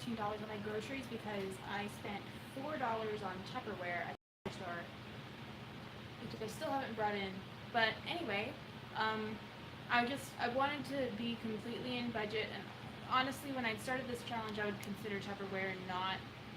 $15 on my groceries because I spent $4 on Tupperware at the store, which I still haven't brought in. But anyway, um, I wanted to be completely in budget, and honestly, when I started this challenge, I would consider Tupperware not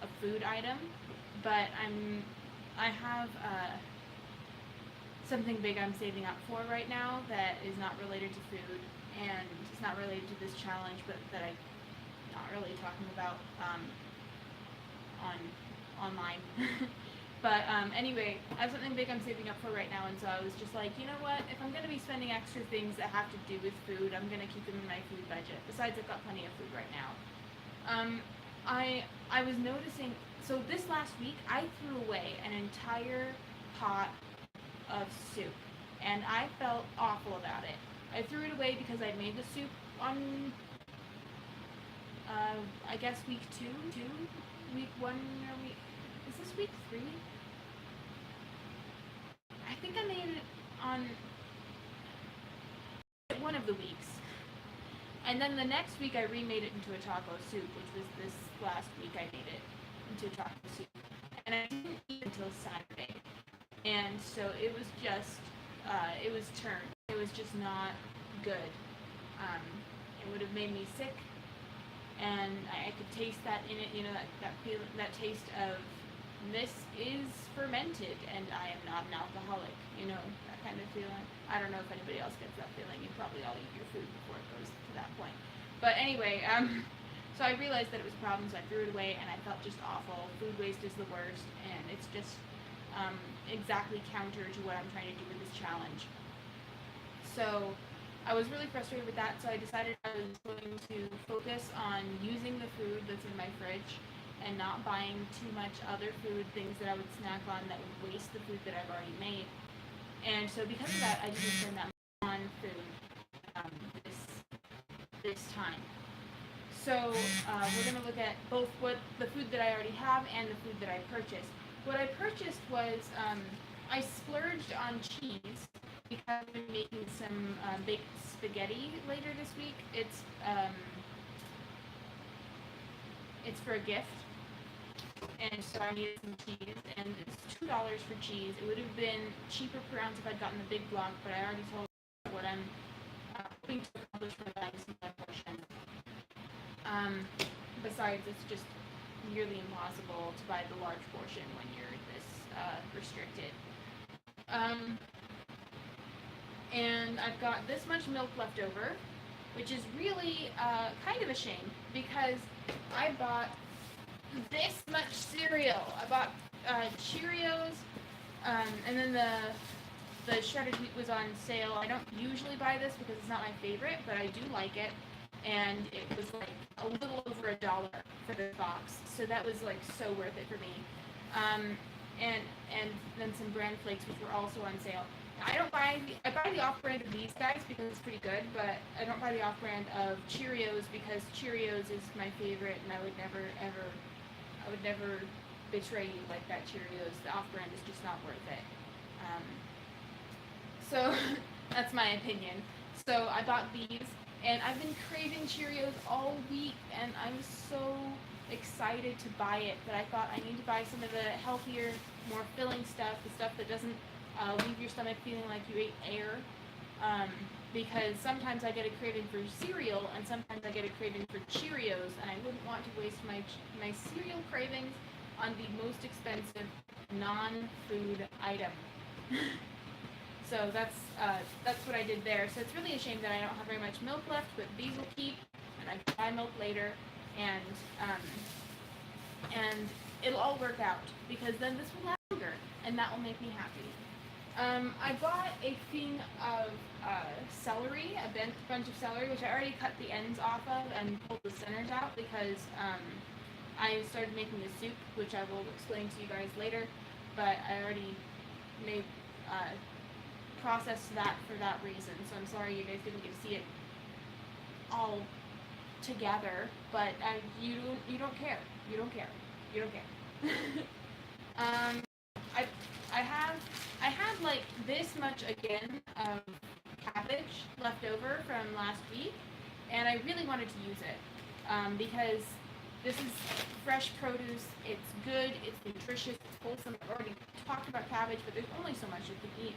a food item, but I have something big I'm saving up for right now that is not related to food, and it's not related to this challenge, but that I'm not really talking about on online. But anyway, I have something big I'm saving up for right now, and so I was just like, you know what? If I'm going to be spending extra things that have to do with food, I'm going to keep them in my food budget. Besides, I've got plenty of food right now. I was noticing. So this last week, I threw away an entire pot of soup, and I felt awful about it. I threw it away because I made the soup on, I guess week week 1, or week. Is this week 3? I think I made it on one of the weeks. And then the next week I remade it into a taco soup, which was this last week I made it into a taco soup. And I didn't eat until Saturday. And so it was just, it was turned. It was just not good. It would have made me sick. And I could taste that in it, that taste of this is fermented and I am not an alcoholic, that kind of feeling. I don't know if anybody else gets that feeling. You probably all eat your food before it goes to that point. But anyway, so I realized that it was a problem, so I threw it away, and I felt just awful. Food waste is the worst, and it's just exactly counter to what I'm trying to do with this challenge. So I was really frustrated with that, so I decided I was going to focus on using the food that's in my fridge and not buying too much other food, things that I would snack on that would waste the food that I've already made. And so because of that, I didn't spend that much on food this time. So we're going to look at both what the food that I already have and the food that I purchased. What I purchased was I splurged on cheese because I've been making some baked spaghetti later this week. It's for a gift. And so I needed some cheese, and it's $2 for cheese. It would have been cheaper per ounce if I'd gotten the big block, but I already told you what I'm hoping to accomplish by buying some portion. Besides, it's just nearly impossible to buy the large portion when you're this restricted. And I've got this much milk left over, which is really kind of a shame because I bought this much cereal. I bought Cheerios, and then the shredded wheat was on sale. I don't usually buy this because it's not my favorite, but I do like it, and it was like a little over $1 for the box, so that was like so worth it for me. And then some bran flakes, which were also on sale. I buy the off-brand of these guys because it's pretty good, but I don't buy the off-brand of Cheerios because Cheerios is my favorite, and I would never betray you like that. Cheerios, the off-brand is just not worth it. So that's my opinion. So I bought these, and I've been craving Cheerios all week, and I'm so excited to buy it, but I thought I need to buy some of the healthier, more filling stuff, the stuff that doesn't leave your stomach feeling like you ate air, because sometimes I get a craving for cereal, and sometimes I get a craving for Cheerios, and I wouldn't want to waste my cereal cravings on the most expensive non-food item. So that's what I did there. So it's really a shame that I don't have very much milk left, but these will keep, and I can buy milk later, and it'll all work out, because then this will last longer, and that will make me happy. I bought a thing of celery, a bunch of celery, which I already cut the ends off of and pulled the centers out because I started making a soup, which I will explain to you guys later, but I already made processed that for that reason, so I'm sorry you guys didn't get to see it all together, but you don't care. You don't care. I have like this much again of cabbage left over from last week, and I really wanted to use it because This is fresh produce. It's good. It's nutritious. It's wholesome. I've already talked about cabbage, but there's only so much you can eat,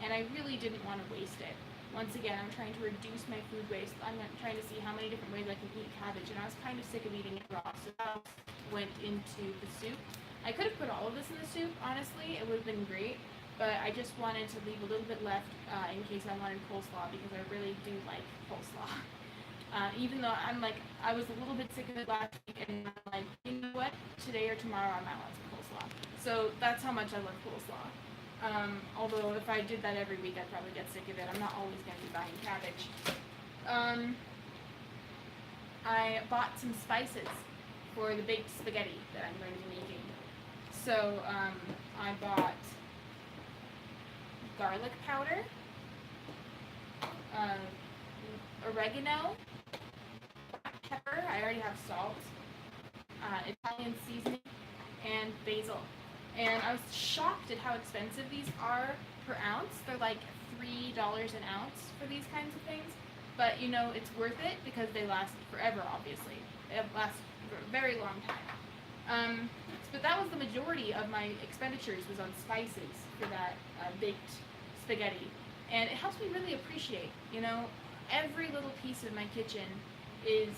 and I really didn't want to waste it. Once again, I'm trying to reduce my food waste. I'm trying to see how many different ways I can eat cabbage, and I was kind of sick of eating it raw, so that went into the soup. I could have put all of this in the soup, honestly. It would have been great, but I just wanted to leave a little bit left in case I wanted coleslaw, because I really do like coleslaw. Even though I was a little bit sick of it last week, and I'm like, you know what? Today or tomorrow I might want some coleslaw. So that's how much I love coleslaw. Although if I did that every week, I'd probably get sick of it. I'm not always going to be buying cabbage. I bought some spices for the baked spaghetti that I'm going to be making. So I bought garlic powder, oregano, black pepper, I already have salt, Italian seasoning, and basil. And I was shocked at how expensive these are per ounce. They're like $3 an ounce for these kinds of things. But you know, it's worth it because they last forever, obviously. They last for a very long time. But that was the majority of my expenditures was on spices for that baked spaghetti. And it helps me really appreciate, you know, every little piece of my kitchen is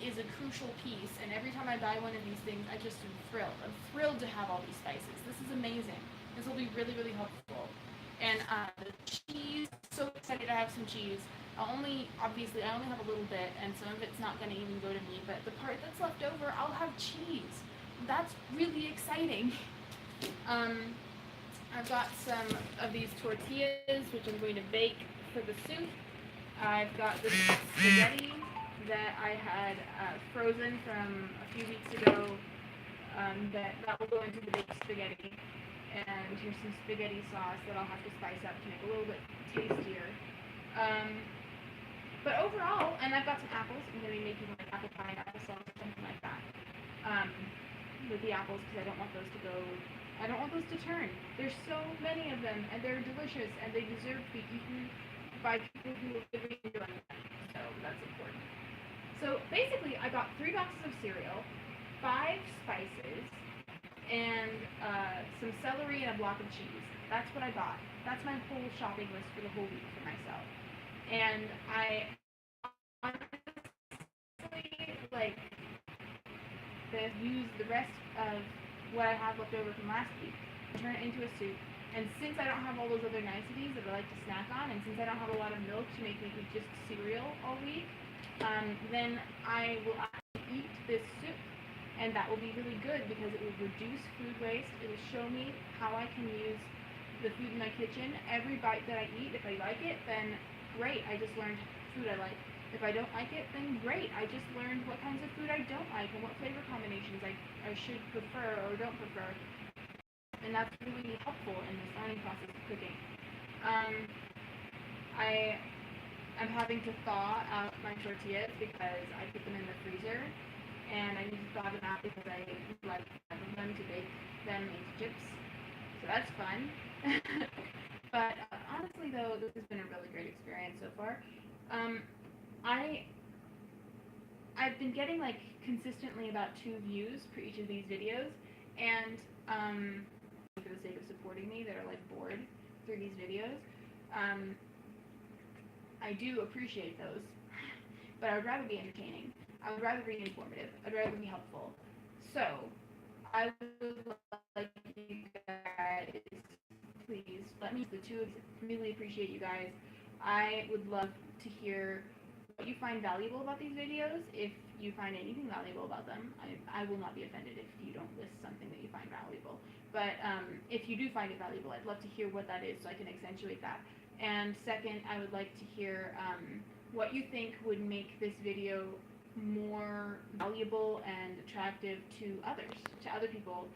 a crucial piece, and every time I buy one of these things, I just am thrilled. I'm thrilled to have all these spices. This is amazing. This will be really, really helpful. And the cheese, so excited to have some cheese. Obviously, I only have a little bit, and some of it's not going to even go to me, but the part that's left over, I'll have cheese. That's really exciting. I've got some of these tortillas, which I'm going to bake for the soup. I've got this spaghetti that I had frozen from a few weeks ago. That will go into the baked spaghetti. And here's some spaghetti sauce that I'll have to spice up to make a little bit tastier. But overall, and I've got some apples. I'm going to be making like apple pie and applesauce or something like that with the apples, because I don't want those to turn. There's so many of them, and they're delicious, and they deserve to be eaten by people who are really enjoying them. So that's important. So basically, I got 3 boxes of cereal, 5 spices, and some celery and a block of cheese. That's what I bought. That's my whole shopping list for the whole week for myself. And I honestly use the rest of what I have left over from last week and turn it into a soup. And since I don't have all those other niceties that I like to snack on, and since I don't have a lot of milk to make me eat just cereal all week, then I will actually eat this soup. And that will be really good because it will reduce food waste. It will show me how I can use the food in my kitchen. Every bite that I eat, if I like it, then great, I just learned food I like. If I don't like it, then great, I just learned what kinds of food I don't like and what flavor combinations I should prefer or don't prefer. And that's really helpful in this learning process of cooking. I'm having to thaw out my tortillas because I put them in the freezer, and I need to thaw them out because I like them to bake them into chips. So that's fun. But honestly, though, this has been a really great experience so far. I've been getting like consistently about 2 views for each of these videos, and for the sake of supporting me, that are like bored through these videos. I do appreciate those, but I would rather be entertaining. I would rather be informative. I'd rather be helpful. So I would like you guys, please let me, the 2 of you, really appreciate you guys. I would love to hear what you find valuable about these videos. If you find anything valuable about them, I will not be offended if you don't list something that you find valuable. But if you do find it valuable, I'd love to hear what that is so I can accentuate that. And second, I would like to hear what you think would make this video more valuable and attractive to others, to other people.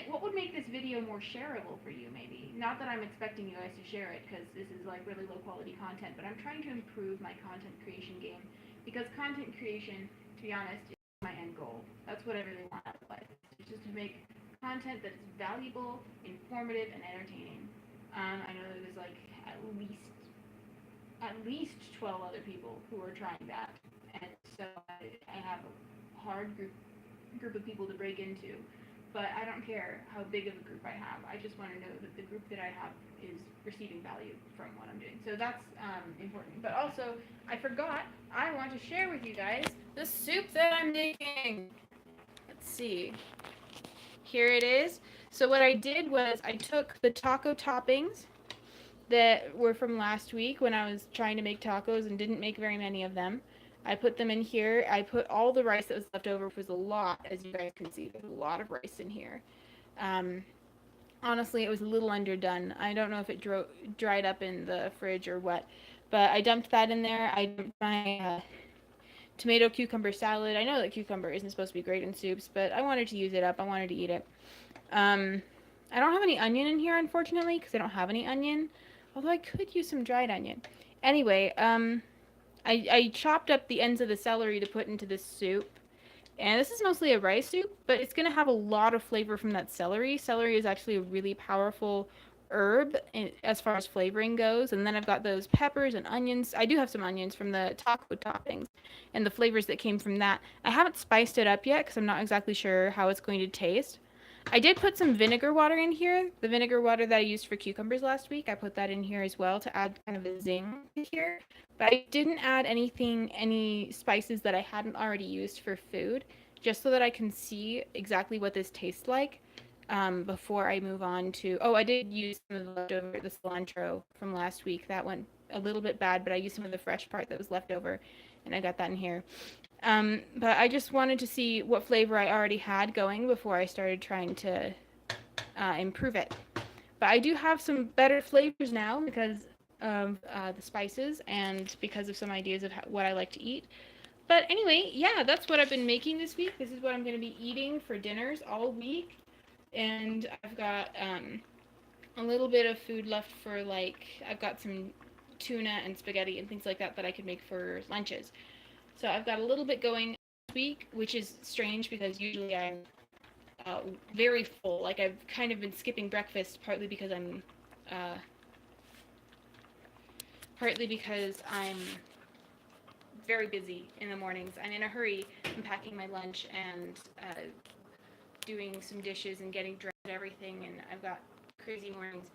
What would make this video more shareable for you, maybe? Not that I'm expecting you guys to share it, because this is like really low quality content, but I'm trying to improve my content creation game, because content creation, to be honest, is my end goal. That's what I really want out of life. It's just to make content that's valuable, informative, and entertaining. I know there's like at least 12 other people who are trying that, and so I have hard group of people to break into. But I don't care how big of a group I have. I just want to know that the group that I have is receiving value from what I'm doing. So that's important. But also, I forgot, I want to share with you guys the soup that I'm making. Let's see. Here it is. So what I did was I took the taco toppings that were from last week when I was trying to make tacos and didn't make very many of them. I put them in here. I put all the rice that was left over, which was a lot, as you guys can see. There's a lot of rice in here. Honestly, it was a little underdone. I don't know if it dried up in the fridge or what, but I dumped that in there. I dumped my tomato cucumber salad. I know that cucumber isn't supposed to be great in soups, but I wanted to use it up. I wanted to eat it. I don't have any onion in here, unfortunately, because I don't have any onion. Although I could use some dried onion. Anyway, I chopped up the ends of the celery to put into this soup. And this is mostly a rice soup, but it's going to have a lot of flavor from that celery. Celery is actually a really powerful herb as far as flavoring goes. And then I've got those peppers and onions. I do have some onions from the taco toppings and the flavors that came from that. I haven't spiced it up yet because I'm not exactly sure how it's going to taste. I did put some vinegar water in here. The vinegar water that I used for cucumbers last week, I put that in here as well to add kind of a zing here. But I didn't add any spices that I hadn't already used for food, just so that I can see exactly what this tastes like before I move on to... Oh, I did use some of the leftover, the cilantro from last week. That went a little bit bad, but I used some of the fresh part that was left over, and I got that in here. But I just wanted to see what flavor I already had going before I started trying to improve it. But I do have some better flavors now because of the spices and because of some ideas of what I like to eat. But anyway, yeah, that's what I've been making this week. This is what I'm going to be eating for dinners all week. And I've got a little bit of food left for, like, I've got some tuna and spaghetti and things like that that I could make for lunches. So I've got a little bit going this week, which is strange because usually I'm very full. Like, I've kind of been skipping breakfast partly because I'm very busy in the mornings. I'm in a hurry. I'm packing my lunch and doing some dishes and getting dressed and everything, and I've got crazy mornings.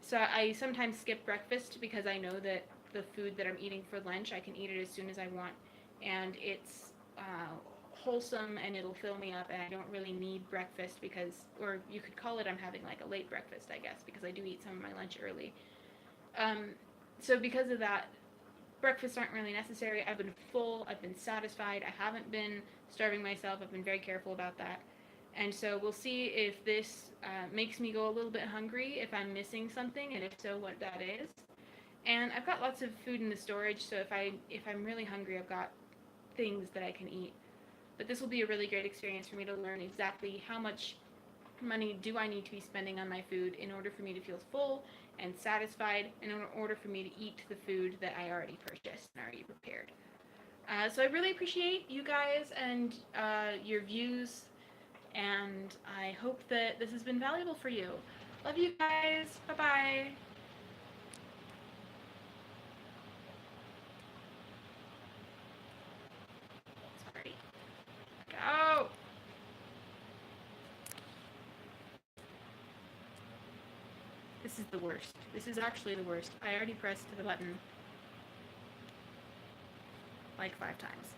So I sometimes skip breakfast because I know that the food that I'm eating for lunch, I can eat it as soon as I want, and it's wholesome and it'll fill me up, and I don't really need breakfast because, or you could call it I'm having like a late breakfast, I guess, because I do eat some of my lunch early. So because of that, breakfasts aren't really necessary. I've been full, I've been satisfied, I haven't been starving myself, I've been very careful about that. And so we'll see if this makes me go a little bit hungry, if I'm missing something, and if so, what that is. And I've got lots of food in the storage, so if I'm really hungry, I've got things that I can eat. But this will be a really great experience for me to learn exactly how much money do I need to be spending on my food in order for me to feel full and satisfied, and in order for me to eat the food that I already purchased and already prepared. So I really appreciate you guys and your views, and I hope that this has been valuable for you. Love you guys. Bye-bye. Sorry. Go! This is the worst. This is actually the worst. I already pressed the button like 5 times.